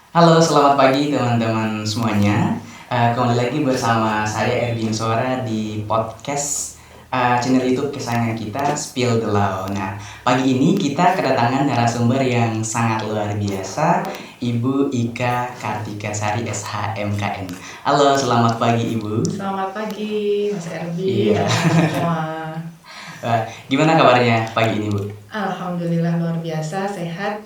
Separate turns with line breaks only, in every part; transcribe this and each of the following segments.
Halo, selamat pagi teman-teman semuanya. Kembali lagi bersama saya Erwin Suara di podcast channel YouTube kesayangan kita Spill the Law. Nah, pagi ini kita kedatangan narasumber yang sangat luar biasa, Ibu Ika Kartika Sari SHMKN. Halo, selamat pagi Ibu.
Selamat pagi, Mas Erbi
Iya.
dan semua.
Gimana kabarnya pagi ini Bu?
Alhamdulillah luar biasa, sehat,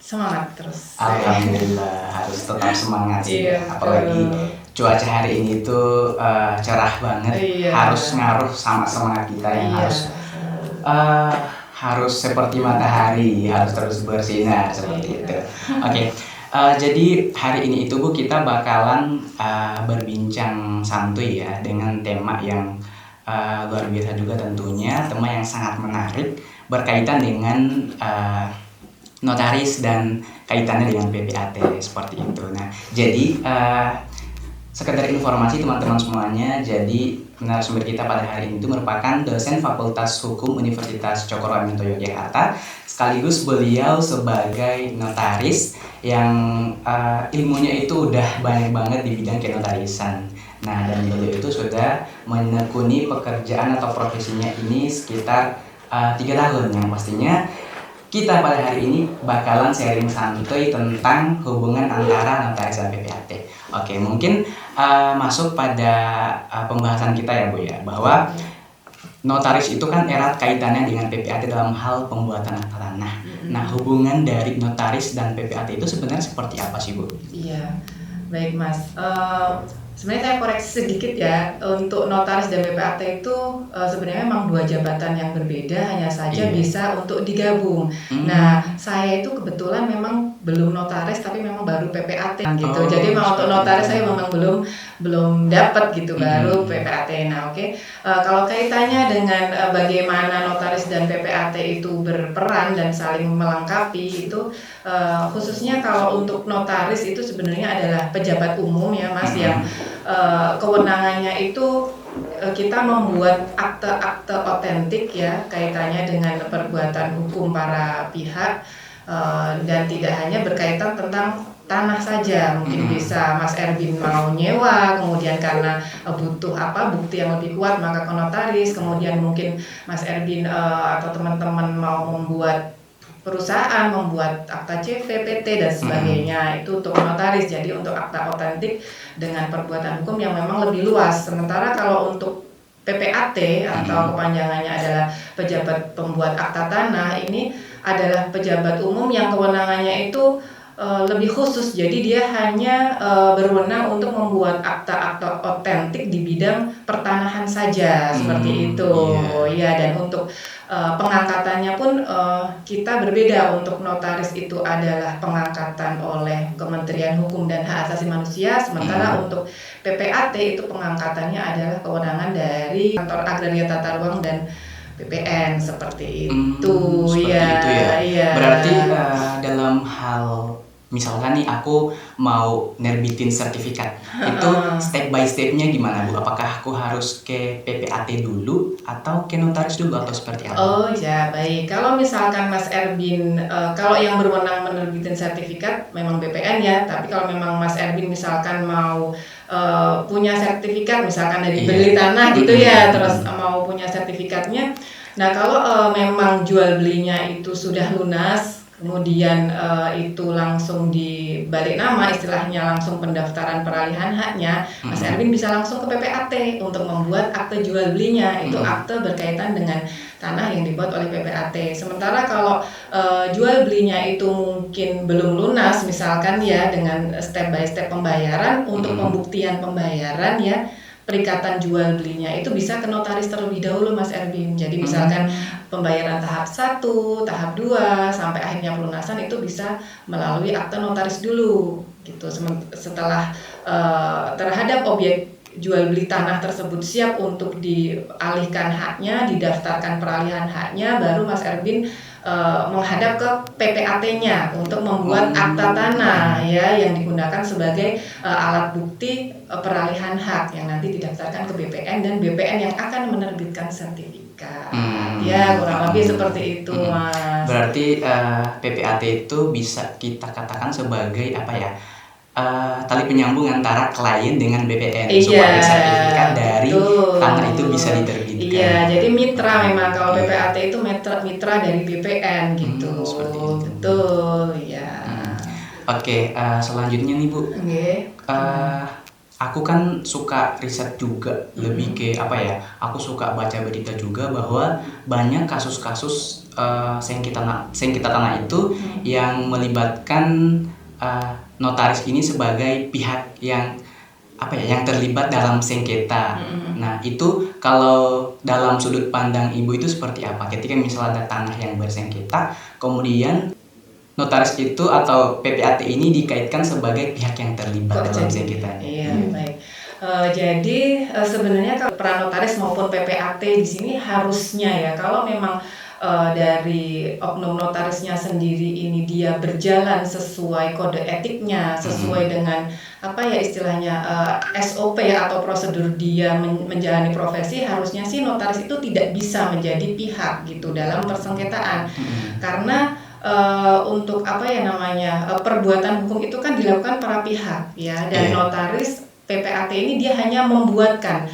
semangat terus.
Alhamdulillah, harus tetap semangat sih
Iya,
ya. Apalagi
betul.
cuaca hari ini tuh cerah banget,
Iya.
harus ngaruh sama semangat kita yang
Iya.
harus seperti matahari, harus terus bersinar seperti
Iya.
itu. Oke, jadi hari ini itu Bu kita bakalan berbincang santuy ya dengan tema yang luar biasa juga tentunya, tema yang sangat menarik berkaitan dengan notaris dan kaitannya dengan PPAT seperti itu. Nah, jadi sekedar informasi teman-teman semuanya, jadi narasumber kita pada hari ini itu merupakan dosen Fakultas Hukum Universitas Cokro Aminoto Yogyakarta, sekaligus beliau sebagai notaris yang ilmunya itu udah banyak banget di bidang kenotarisan. Nah, dan beliau itu sudah menekuni pekerjaan atau profesinya ini sekitar 3 tahun, yang pastinya kita pada hari ini bakalan sharing santuy tentang hubungan antara notaris dan PPAT. Oke, mungkin masuk pada pembahasan kita ya Bu ya, bahwa notaris itu kan erat kaitannya dengan PPAT dalam hal pembuatan akta tanah. Nah, hubungan dari notaris dan PPAT itu sebenarnya seperti apa sih Bu?
Iya, baik Mas. Sebenarnya saya koreksi sedikit ya, untuk notaris dan PPAT itu sebenarnya memang dua jabatan yang berbeda, hanya saja
Iya.
bisa untuk digabung. Nah, saya itu kebetulan memang belum notaris tapi memang baru PPAT gitu.
Oh,
Jadi memang untuk
seperti
notaris
itu.
saya memang belum dapat gitu, baru PPAT. Nah, oke. Kalau kaitannya dengan bagaimana notaris dan PPAT itu berperan dan saling melengkapi itu khususnya kalau untuk notaris itu sebenarnya adalah pejabat umum ya Mas, yang kewenangannya itu kita membuat akte-akte otentik ya kaitannya dengan perbuatan hukum para pihak, dan tidak hanya berkaitan tentang tanah saja. Mungkin bisa Mas Erwin mau nyewa, kemudian karena butuh bukti yang lebih kuat maka ke notaris, kemudian mungkin Mas Erwin atau teman-teman mau membuat perusahaan, membuat akta CV, PT dan sebagainya, itu untuk notaris. Jadi untuk akta otentik dengan perbuatan hukum yang memang lebih luas. Sementara kalau untuk PPAT atau kepanjangannya adalah pejabat pembuat akta tanah, ini adalah pejabat umum yang kewenangannya itu lebih khusus. Jadi dia hanya berwenang untuk membuat akta-akta otentik di bidang pertanahan saja, seperti itu. Ya, dan untuk pengangkatannya pun kita berbeda. Untuk notaris itu adalah pengangkatan oleh Kementerian Hukum dan Hak Asasi Manusia, sementara untuk PPAT itu pengangkatannya adalah kewenangan dari Kantor Agraria Tata Ruang dan BPN, seperti itu.
Seperti itu ya.
Iya.
Berarti dalam hal misalkan nih aku mau nerbitin sertifikat, itu step by stepnya gimana Bu? Apakah aku harus ke PPAT dulu atau ke notaris dulu atau seperti apa?
Oh ya, baik. Kalau misalkan Mas Erwin, kalau yang berwenang menerbitin sertifikat memang BPN ya, tapi kalau memang Mas Erwin misalkan mau punya sertifikat misalkan dari beli tanah gitu ya, terus mau punya sertifikatnya. Nah, kalau memang jual belinya itu sudah lunas, kemudian itu langsung dibalik nama, istilahnya langsung pendaftaran peralihan haknya, Mas Erwin bisa langsung ke PPAT untuk membuat akte jual belinya. Itu akte berkaitan dengan tanah yang dibuat oleh PPAT. Sementara kalau jual belinya itu mungkin belum lunas, misalkan ya dengan step by step pembayaran, untuk pembuktian pembayaran ya, perikatan jual belinya itu bisa ke notaris terlebih dahulu Mas Erwin. Jadi misalkan pembayaran tahap 1, tahap 2 sampai akhirnya pelunasan itu bisa melalui akte notaris dulu gitu. Setelah terhadap objek jual beli tanah tersebut siap untuk dialihkan haknya, didaftarkan peralihan haknya, baru Mas Erwin menghadap ke PPAT-nya untuk membuat akta tanah ya, yang digunakan sebagai alat bukti peralihan hak yang nanti didaftarkan ke BPN, dan BPN yang akan menerbitkan sertifikat. Ya, kurang lebih seperti itu Mas.
Berarti PPAT itu bisa kita katakan sebagai apa ya? tali penyambung antara klien dengan BPN
Iya,
supaya sertifikat dari
betul.
tanah itu bisa diterbitkan.
Iya, jadi mitra memang kalau PPAT itu mitra dari BPN gitu.
Seperti itu.
Betul, ya.
Oke, selanjutnya nih Bu.
Oke.
Aku kan suka riset juga, lebih ke apa ya? Aku suka baca berita juga bahwa banyak kasus-kasus sengketa tanah itu yang melibatkan notaris ini sebagai pihak yang apa ya, yang terlibat dalam sengketa. Nah, itu kalau dalam sudut pandang Ibu itu seperti apa? Ketika misalnya ada tanah yang bersengketa, kemudian notaris itu atau PPAT ini dikaitkan sebagai pihak yang terlibat dalam sengketanya.
Iya, baik. Jadi sebenarnya kalau peran notaris maupun PPAT di sini harusnya ya, kalau memang dari oknum notarisnya sendiri ini dia berjalan sesuai kode etiknya, sesuai dengan apa ya istilahnya SOP atau prosedur dia menjalani profesi, harusnya sih notaris itu tidak bisa menjadi pihak gitu dalam persengketaan. Karena untuk apa ya namanya perbuatan hukum itu kan dilakukan para pihak ya, dan notaris PPAT ini dia hanya menuangkan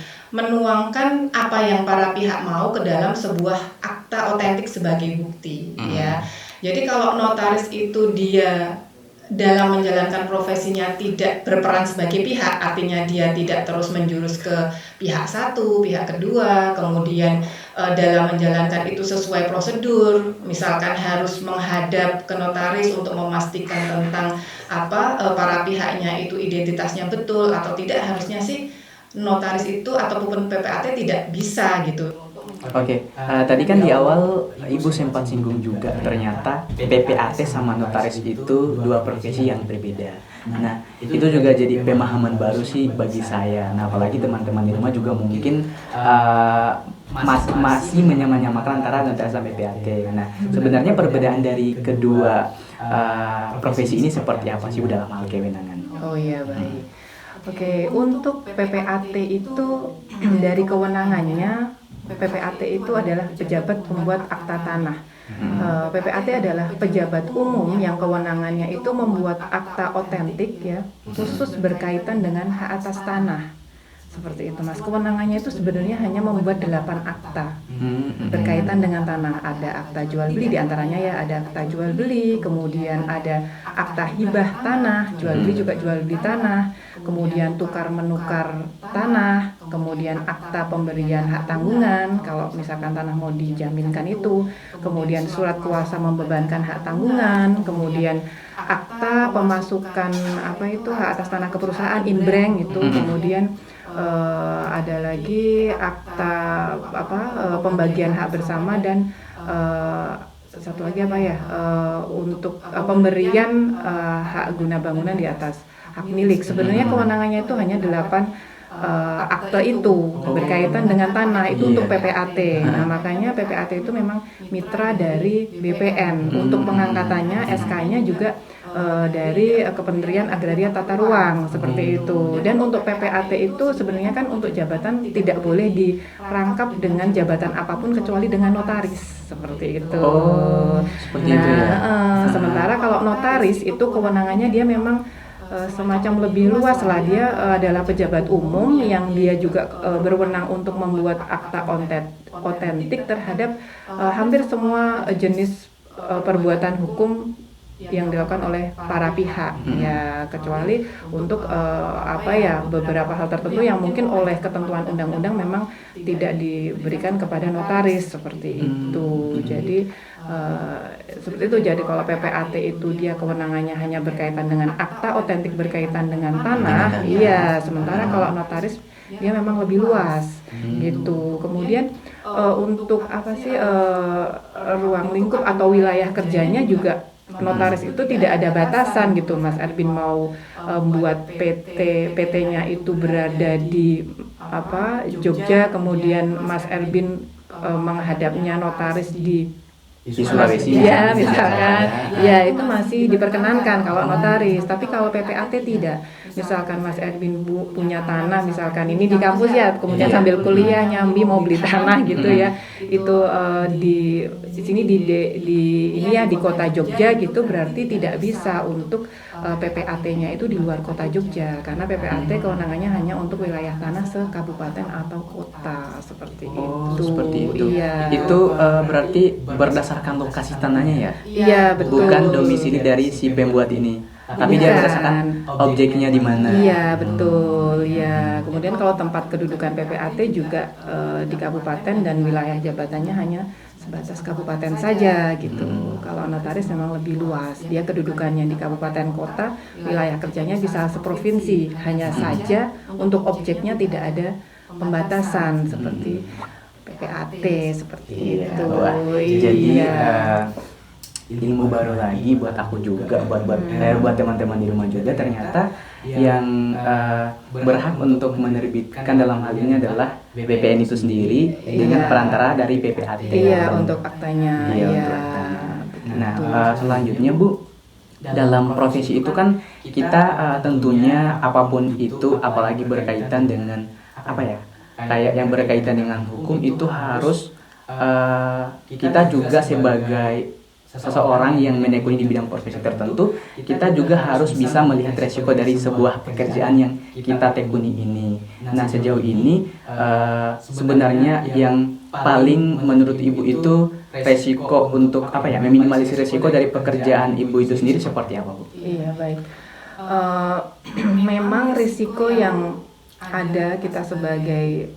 apa yang para pihak mau ke dalam sebuah akta otentik sebagai bukti ya. Jadi kalau notaris itu dia dalam menjalankan profesinya tidak berperan sebagai pihak, artinya dia tidak terus menjurus ke pihak satu, pihak kedua, kemudian dalam menjalankan itu sesuai prosedur, misalkan harus menghadap ke notaris untuk memastikan tentang para pihaknya itu identitasnya betul atau tidak, harusnya sih notaris itu ataupun PPAT tidak bisa gitu.
Oke, tadi kan di awal Ibu sempat singgung juga ternyata PPAT sama notaris itu dua profesi yang berbeda. Nah, itu juga jadi pemahaman baru sih bagi saya. Nah, apalagi teman-teman di rumah juga mungkin masih menyamakan antara notaris dan PPAT. Nah, sebenarnya perbedaan dari kedua profesi ini seperti apa sih dalam hal kewenangan?
Oh iya, baik. Oke, untuk PPAT itu dari kewenangannya, PPAT itu adalah pejabat pembuat akta tanah. PPAT adalah pejabat umum yang kewenangannya itu membuat akta otentik ya, khusus berkaitan dengan hak atas tanah. Seperti itu Mas, kewenangannya itu sebenarnya hanya membuat 8 akta berkaitan dengan tanah. Ada akta jual beli, diantaranya ya ada akta jual beli, kemudian ada akta hibah tanah, jual beli juga jual beli tanah, kemudian tukar menukar tanah, kemudian akta pemberian hak tanggungan kalau misalkan tanah mau dijaminkan itu, kemudian surat kuasa membebankan hak tanggungan, kemudian akta pemasukan hak atas tanah ke perusahaan inbreng itu, kemudian ada lagi akta pembagian hak bersama, dan satu lagi untuk pemberian hak guna bangunan di atas hak milik. Sebenarnya kewenangannya itu hanya 8 akte itu berkaitan dengan tanah itu untuk PPAT. Nah, makanya PPAT itu memang mitra dari BPN. Untuk pengangkatannya SK-nya juga dari Kementerian Agraria Tata Ruang seperti itu. Dan untuk PPAT itu sebenarnya kan untuk jabatan tidak boleh dirangkap dengan jabatan apapun kecuali dengan notaris seperti itu.
Seperti itu ya.
Sementara kalau notaris itu kewenangannya dia memang semacam lebih luas lah, dia adalah pejabat umum yang dia juga berwenang untuk membuat akta otentik terhadap hampir semua jenis perbuatan hukum yang dilakukan oleh para pihak ya, kecuali untuk beberapa hal tertentu yang mungkin oleh ketentuan undang-undang memang tidak diberikan kepada notaris seperti itu. Jadi seperti itu. Jadi kalau PPAT itu dia kewenangannya hanya berkaitan dengan akta otentik berkaitan dengan tanah, iya. Sementara kalau notaris dia memang lebih luas gitu. Kemudian untuk ruang lingkup atau wilayah kerjanya juga notaris itu tidak ada batasan gitu. Mas Erwin mau buat PT-nya itu berada di Jogja, kemudian Mas Erwin menghadapnya notaris di
Sulawesi
ya misalkan, ya itu masih diperkenankan kalau notaris. Tapi kalau PPAT tidak. Misalkan Mas Erwin punya tanah, misalkan ini di kampus ya, kemudian sambil kuliah nyambi mau beli tanah gitu ya, itu di sini di kota Jogja gitu, berarti tidak bisa untuk PPAT-nya itu di luar kota Jogja, karena PPAT kewenangannya hanya untuk wilayah tanah sekabupaten atau kota seperti itu.
Seperti itu.
Iya.
Itu berarti berdasarkan lokasi tanahnya ya?
Iya, betul.
Bukan domisili dari si pembuat ini, tapi dia
Bukan.
berdasarkan objeknya di mana.
Iya, betul. Ya, kemudian kalau tempat kedudukan PPAT juga di kabupaten dan wilayah jabatannya hanya sebatas kabupaten saja gitu. Kalau notaris memang lebih luas. Dia kedudukannya di kabupaten kota, wilayah kerjanya bisa seprovinsi. Hanya saja untuk objeknya tidak ada pembatasan seperti PPAT seperti itu.
Wah, jadi
Iya.
ilmu baru lagi buat aku juga, buat teman-teman di rumah juga. Ternyata yang berhak untuk menerbitkan dalam hal ini adalah BPN itu sendiri dengan perantara dari PPAT.
Iya, untuk aktanya.
Iya,
Iya.
untuk aktanya. Nah, selanjutnya Bu, dalam profesi itu kan kita tentunya apapun itu, apalagi berkaitan dengan apa ya, kayak yang berkaitan dengan hukum itu harus kita juga sebagai seseorang yang menekuni di bidang profesi tertentu, kita juga harus bisa melihat resiko dari sebuah pekerjaan yang kita tekuni ini. Nah, sejauh ini sebenarnya yang paling menurut Ibu itu resiko untuk apa ya, meminimalisir resiko dari pekerjaan Ibu itu sendiri seperti apa, Bu?
Iya, baik. Memang risiko yang ada kita sebagai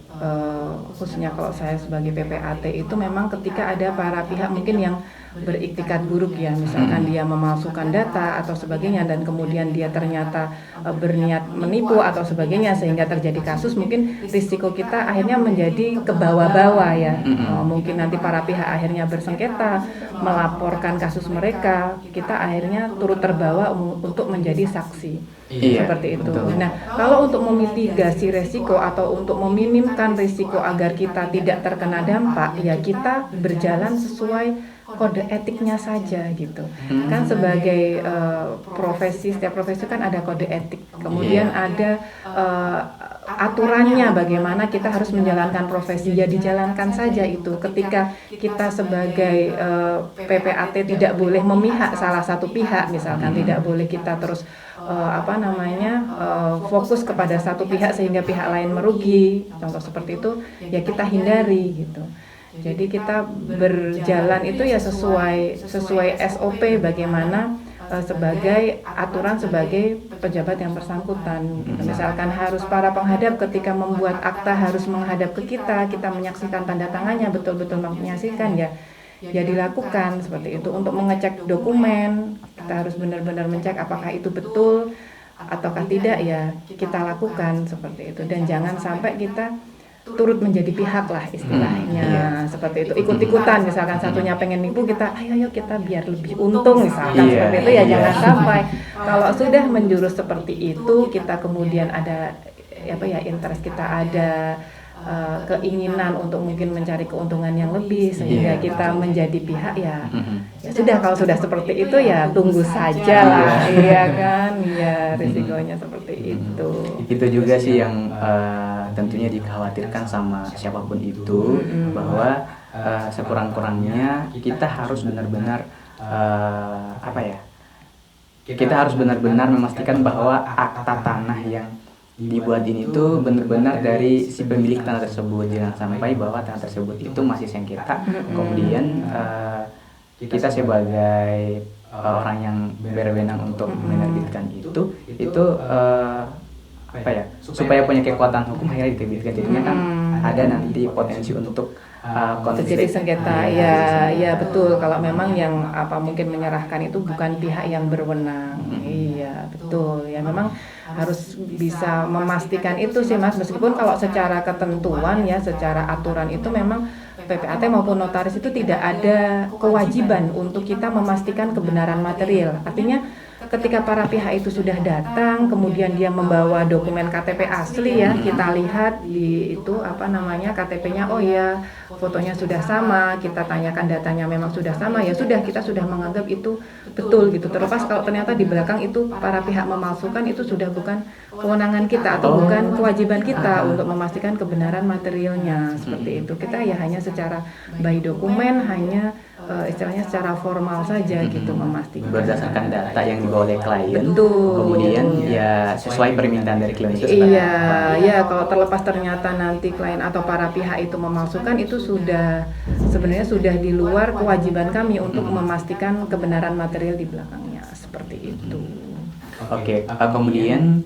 khususnya kalau saya sebagai PPAT itu memang ketika ada para pihak mungkin yang beriktikat buruk ya, misalkan dia memalsukan data atau sebagainya dan kemudian dia ternyata berniat menipu atau sebagainya sehingga terjadi kasus, mungkin risiko kita akhirnya menjadi ke bawah-bawah ya. Mungkin nanti para pihak akhirnya bersengketa melaporkan kasus mereka, kita akhirnya turut terbawa untuk menjadi saksi.
Iya,
Seperti itu.
betul.
Nah, kalau untuk memitigasi resiko atau untuk meminimkan risiko agar kita tidak terkena dampak, ya kita berjalan sesuai kode etiknya saja gitu. Kan sebagai profesi, setiap profesi kan ada kode etik. Kemudian ada aturannya bagaimana kita harus menjalankan profesi, ya dijalankan saja itu. Ketika kita sebagai PPAT tidak boleh memihak salah satu pihak, misalkan tidak boleh kita terus fokus kepada satu pihak sehingga pihak lain merugi, contoh seperti itu ya kita hindari gitu. Jadi kita berjalan itu ya sesuai SOP bagaimana sebagai aturan sebagai pejabat yang bersangkutan. Misalkan harus para penghadap ketika membuat akta harus menghadap ke kita menyaksikan tanda tangannya, betul-betul menyaksikan ya dilakukan seperti itu. Untuk mengecek dokumen kita harus benar-benar mencek apakah itu betul ataukah tidak, ya kita lakukan seperti itu. Dan jangan sampai kita turut menjadi pihak lah istilahnya, seperti itu, ikut-ikutan. Misalkan satunya pengen nipu, kita ayo kita biar lebih untung misalkan, seperti itu ya. Jangan sampai kalau sudah menjurus seperti itu kita kemudian ada interest, kita ada keinginan untuk mungkin mencari keuntungan yang lebih sehingga kita menjadi pihak ya sudah, kalau sudah seperti itu ya tunggu saja lah. Iya kan, ya risikonya seperti itu.
Itu juga sih yang tentunya dikhawatirkan sama siapapun itu, bahwa sekurang-kurangnya kita harus benar-benar kita harus benar-benar memastikan bahwa akta tanah yang dibuat ini tuh benar-benar dari si pemilik tanah tersebut. Jangan sampai bahwa tanah tersebut itu masih sengketa, kemudian kita sebagai orang yang berwenang untuk menerbitkan itu supaya punya kekuatan hukum akhirnya diterbitkan. Jadinya kan ada nanti potensi untuk
terjadi sengketa. Ya betul, kalau memang yang mungkin menyerahkan itu bukan pihak yang berwenang. Iya betul ya, memang harus bisa memastikan itu sih Mas, meskipun kalau secara ketentuan ya, secara aturan itu memang PPAT maupun notaris itu tidak ada kewajiban untuk kita memastikan kebenaran material. Artinya ketika para pihak itu sudah datang, kemudian dia membawa dokumen KTP asli ya, kita lihat di itu KTP-nya, oh ya fotonya sudah sama, kita tanyakan datanya memang sudah sama, ya sudah, kita sudah menganggap itu betul gitu. Terlepas kalau ternyata di belakang itu para pihak memalsukan, itu sudah bukan kewenangan kita atau bukan kewajiban kita untuk memastikan kebenaran materialnya seperti itu. Kita ya hanya secara by dokumen hanya istilahnya secara formal saja gitu memastikan.
Berdasarkan data yang dibawa oleh klien,
Betul.
kemudian ya sesuai permintaan dari klien itu seperti
Iya,
apa.
ya kalau terlepas ternyata nanti klien atau para pihak itu memalsukan, itu sebenarnya sudah di luar kewajiban kami untuk memastikan kebenaran material di belakangnya, seperti itu.
Oke, kemudian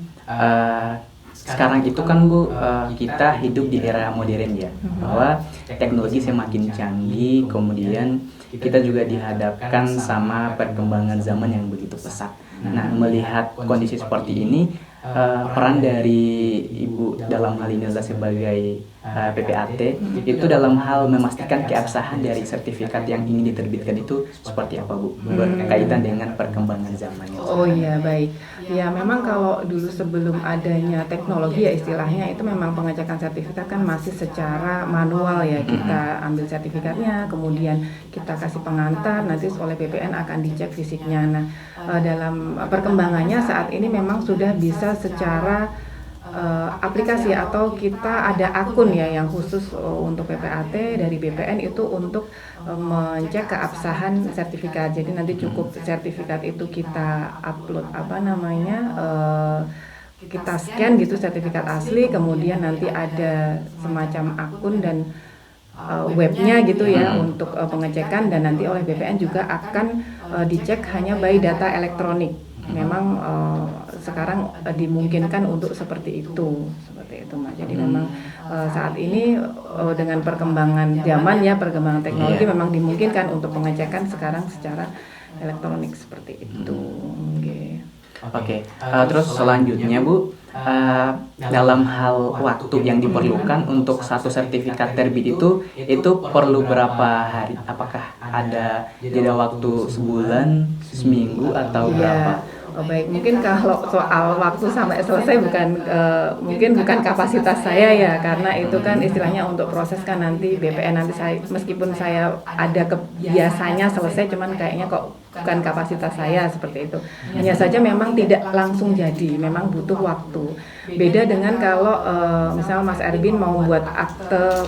sekarang itu kan Bu, kita hidup di era modern ya, bahwa teknologi semakin canggih, kemudian kita juga dihadapkan sama perkembangan zaman yang begitu pesat. Nah, melihat kondisi seperti ini, peran dari Ibu dalam hal ini adalah sebagai PPAT itu dalam hal memastikan keabsahan dari sertifikat yang ingin diterbitkan itu seperti apa Bu, berkaitan dengan perkembangan zaman.
Oh iya, baik. Ya memang kalau dulu sebelum adanya teknologi ya istilahnya itu memang pengecekan sertifikat kan masih secara manual ya, kita ambil sertifikatnya, kemudian kita kasih pengantar, nanti oleh BPN akan dicek fisiknya. Nah, dalam perkembangannya saat ini memang sudah bisa secara aplikasi atau kita ada akun ya yang khusus untuk PPAT dari BPN itu untuk mencek keabsahan sertifikat. Jadi nanti cukup sertifikat itu kita upload kita scan gitu sertifikat asli, kemudian nanti ada semacam akun dan webnya gitu ya untuk pengecekan, dan nanti oleh BPN juga akan dicek hanya by data elektronik. Memang sekarang dimungkinkan untuk seperti itu Mas. Jadi memang saat ini dengan perkembangan zaman ya, perkembangan teknologi memang dimungkinkan untuk pengecekan sekarang secara elektronik seperti itu.
Oke, terus selanjutnya Bu, dalam hal waktu yang diperlukan untuk satu sertifikat terbit itu perlu berapa hari? Apakah ada jeda waktu sebulan, seminggu atau berapa?
Oh, baik, mungkin kalau soal waktu sampai selesai mungkin bukan kapasitas saya ya, karena itu kan istilahnya untuk proses kan nanti BPN nanti meskipun saya ada biasanya selesai, cuman kayaknya kok bukan kapasitas saya seperti itu. Hanya saja memang tidak langsung jadi, memang butuh waktu. Beda dengan kalau misal Mas Erbin mau buat akte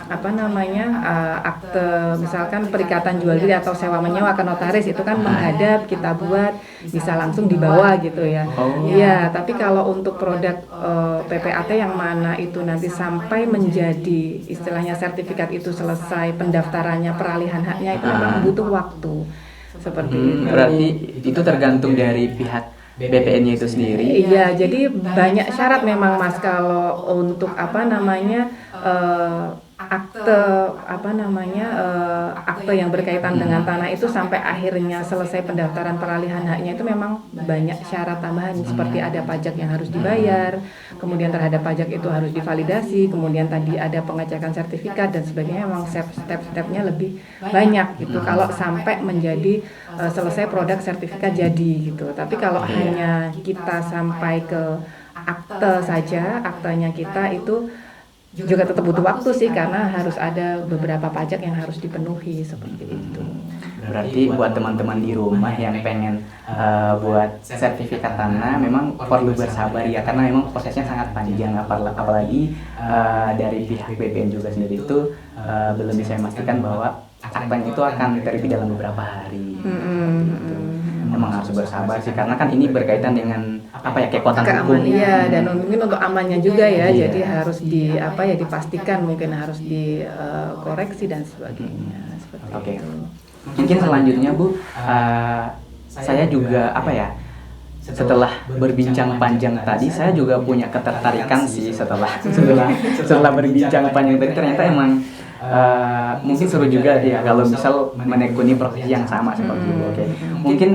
akte misalkan perikatan jual beli atau sewa menyewa ke notaris, itu kan menghadap, kita buat bisa langsung dibawa gitu ya. Iya, tapi kalau untuk produk PPAT yang mana itu nanti sampai menjadi istilahnya sertifikat itu selesai pendaftarannya, peralihan haknya, itu memang butuh waktu seperti itu.
Berarti itu tergantung dari pihak BPN-nya itu sendiri.
Iya, jadi banyak syarat memang Mas kalau untuk akte yang berkaitan dengan tanah itu sampai akhirnya selesai pendaftaran peralihan haknya, itu memang banyak syarat tambahan seperti ada pajak yang harus dibayar, kemudian terhadap pajak itu harus divalidasi, kemudian tadi ada pengecekan sertifikat dan sebagainya. Memang step-stepnya lebih banyak gitu kalau sampai menjadi selesai produk sertifikat jadi gitu. Tapi kalau hanya kita sampai ke akte saja, aktenya kita itu juga tetap butuh waktu sih, karena harus ada beberapa pajak yang harus dipenuhi seperti itu.
Berarti buat teman-teman di rumah yang pengen buat sertifikat tanah memang perlu bersabar ya, karena memang prosesnya sangat panjang, apalagi dari pihak BPN juga sendiri itu belum bisa memastikan bahwa aktenya itu akan terbit dalam beberapa hari. Memang harus bersabar sih, karena kan ini berkaitan dengan kekuatan hukum.
Iya, dan mungkin untuk amannya juga ya, jadi harus dipastikan, mungkin harus dikoreksi dan sebagainya.
Oke. Mungkin selanjutnya Bu, saya juga setelah berbincang panjang tadi, saya juga punya ketertarikan sih setelah berbincang panjang tadi, ternyata emang mungkin seru juga ya kalau misal menekuni profesi yang sama seperti itu. Oke. Mungkin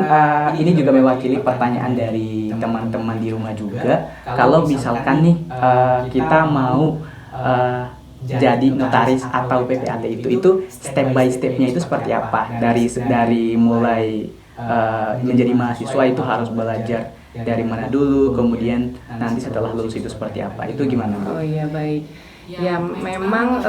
ini juga mewakili pertanyaan dari teman-teman di rumah juga. Kalau misalkan nih kita mau jadi notaris atau PPAT itu step by stepnya itu seperti apa? Dari mulai menjadi mahasiswa itu harus belajar dari mana dulu, kemudian nanti setelah lulus itu seperti apa? Itu gimana Bu?
Oh iya, baik. Ya memang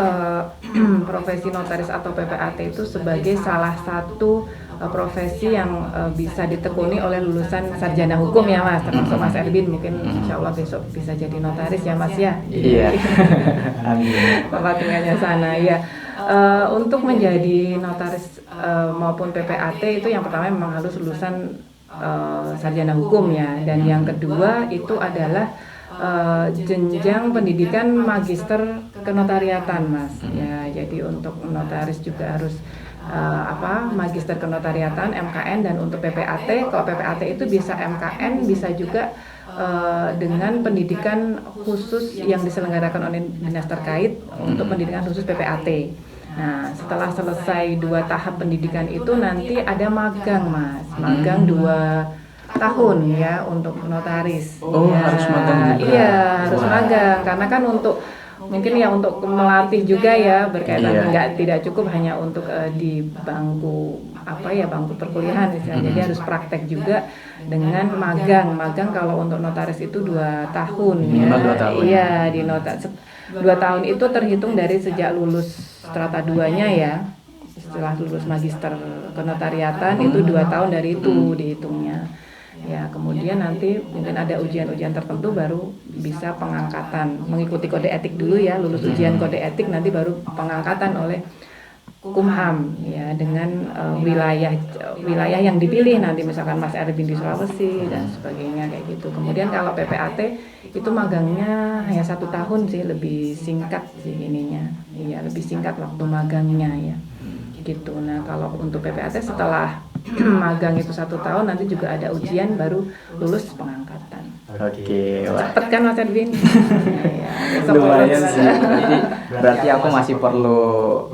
profesi notaris atau PPAT itu sebagai salah satu profesi yang bisa ditekuni oleh lulusan sarjana hukum ya Mas, termasuk Mas Erbin mungkin insya Allah besok bisa jadi notaris ya Mas ya.
Iya. Amin.
Bapak tinggalnya sana ya. Untuk menjadi notaris maupun PPAT itu yang pertama memang harus lulusan sarjana hukum ya, dan yang kedua itu adalah jenjang pendidikan magister kenotariatan, Mas. Ya, jadi untuk notaris juga harus magister kenotariatan MKN, dan untuk PPAT, kalau PPAT itu bisa MKN, bisa juga dengan pendidikan khusus yang diselenggarakan oleh dinas terkait untuk pendidikan khusus PPAT. Nah, setelah selesai 2 tahap pendidikan itu nanti ada magang, Mas. Magang 2 tahun ya untuk notaris.
Oh,
ya,
harus magang juga.
Iya, harus magang, karena kan untuk mungkin ya untuk melatih juga ya, berkaitan tidak cukup hanya untuk di bangku bangku perkuliahan misalnya. Jadi harus praktek juga dengan magang. Magang kalau untuk notaris itu 2 tahun ya.
2 tahun.
Iya, di notaris 2 tahun itu terhitung dari sejak lulus strata 2-nya ya. Setelah lulus magister kenotariatan itu 2 tahun dari itu dihitungnya. Ya, kemudian nanti mungkin ada ujian-ujian tertentu baru bisa pengangkatan. Mengikuti kode etik dulu ya, lulus ujian kode etik, nanti baru pengangkatan oleh Kumham ya, dengan wilayah yang dipilih nanti, misalkan Mas Erwin di Sulawesi dan sebagainya kayak gitu. Kemudian kalau PPAT itu magangnya hanya 1 tahun sih, lebih singkat sih ininya. Iya, lebih singkat waktu magangnya ya. Gitu. Nah, kalau untuk PPAT setelah magang itu 1 tahun, nanti juga ada ujian baru lulus pengangkatan.
Oke, wah.
Cepet kan Mas Edwin? Ya,
Lumayan sih. Jadi berarti aku masih perlu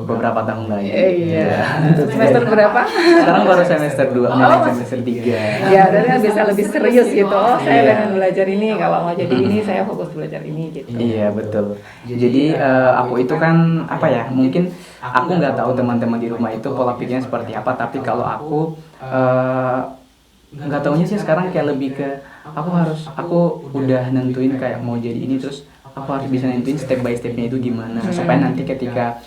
beberapa tahun lagi.
Iya. Semester berapa?
Sekarang baru semester 2, semester 3.
Ya, dan bisa lebih serius gitu. Oh, saya pengen belajar ini, kalau mau jadi ini saya fokus belajar ini gitu.
Iya, betul. Jadi aku itu kan mungkin aku nggak tahu teman-teman di rumah itu pola pikirnya seperti apa, tapi kalau aku nggak taunya sih sekarang kayak lebih ke aku udah nentuin kayak mau jadi ini, terus aku harus bisa nentuin step by stepnya itu gimana supaya nanti ketika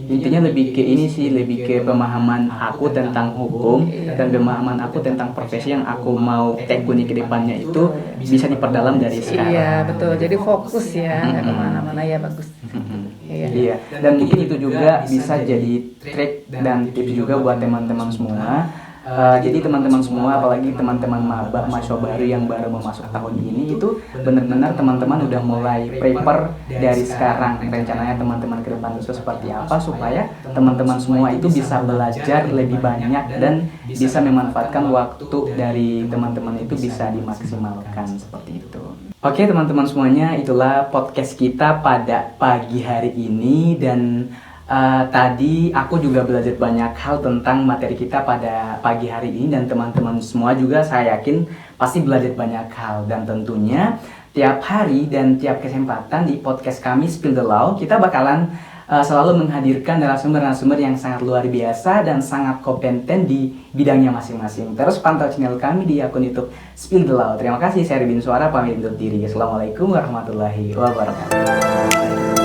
intinya lebih ke ini sih, lebih ke pemahaman aku tentang hukum dan pemahaman aku tentang profesi yang aku mau tekuni ke depannya itu bisa diperdalam dari sekarang.
Iya, betul. Jadi fokus ya, nggak kemana-mana ya, bagus.
Iya. Dan mungkin itu juga bisa jadi trik dan tips juga buat teman-teman semua. Jadi teman-teman semua, apalagi teman-teman mahasiswa baru yang baru mau masuk tahun ini, itu benar-benar teman-teman udah mulai prepare dari sekarang. Rencananya teman-teman ke depan itu seperti apa supaya teman-teman semua itu bisa belajar lebih banyak dan bisa memanfaatkan waktu dari teman-teman itu bisa dimaksimalkan seperti itu. Oke teman-teman semuanya, itulah podcast kita pada pagi hari ini, dan tadi aku juga belajar banyak hal tentang materi kita pada pagi hari ini, dan teman-teman semua juga saya yakin pasti belajar banyak hal. Dan tentunya tiap hari dan tiap kesempatan di podcast kami Spill the Law, kita bakalan selalu menghadirkan narasumber-narasumber yang sangat luar biasa dan sangat kompeten di bidangnya masing-masing. Terus pantau channel kami di akun YouTube Spill the Law. Terima kasih, saya Erwin Suara pamit undur diri. Assalamualaikum warahmatullahi wabarakatuh.